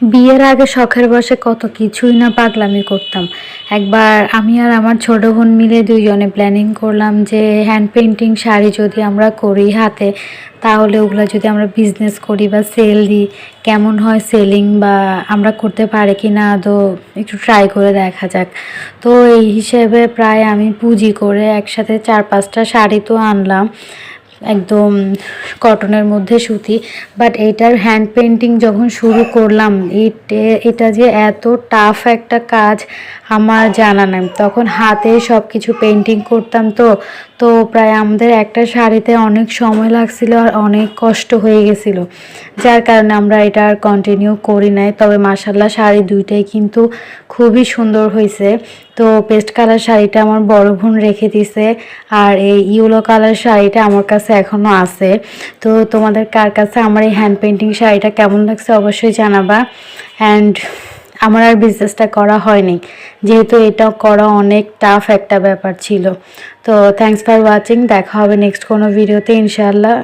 বিয়ের আগে শখের বশে কত কিছুই না পাগলামি করতাম। একবার আমি আর আমার ছোট বোন মিলে দুইজনে প্ল্যানিং করলাম যে হ্যান্ড পেইন্টিং শাড়ি যদি আমরা করি হাতে, তাহলে ওগুলো যদি আমরা বিজনেস করি বা সেল দিই, কেমন হয় সেলিং, বা আমরা করতে পারি কি না আদৌ একটু ট্রাই করে দেখা যাক। তো এই হিসেবে প্রায় আমি পুঁজি করে একসাথে 4-5টা শাড়ি তো আনলাম, একদম কটনের মধ্যে সুতি। বাট এটার হ্যান্ড পেইন্টিং যখন শুরু করলাম, এটা যে এত টাফ একটা কাজ আমার জানা নাই। তখন হাতে সব কিছু পেইন্টিং করতাম, তো প্রায় আমাদের একটা শাড়িতে অনেক সময় লাগছিল আর অনেক কষ্ট হয়ে গেছিলো, যার কারণে আমরা এটা আর কন্টিনিউ করি নাই। তবে মাসাল্লাহ শাড়ি দুইটাই কিন্তু খুবই সুন্দর হয়েছে। তো পেস্ট কালার শাড়িটা আমার বড় বোন রেখে দিছে, আর এই ইয়েলো কালার শাড়িটা আমার কাছে এখনও আছে। তো তোমাদের কার কাছে আমার এই হ্যান্ড পেইন্টিং শাড়িটা কেমন লাগছে অবশ্যই জানাবা। অ্যান্ড আমার আর বিজনেসটা করা হয়নি, যেহেতু এটা করা অনেক টাফ একটা ব্যাপার ছিল। তো থ্যাংকস ফর ওয়াচিং, দেখা হবে নেক্সট কোনো ভিডিওতে ইনশাআল্লাহ।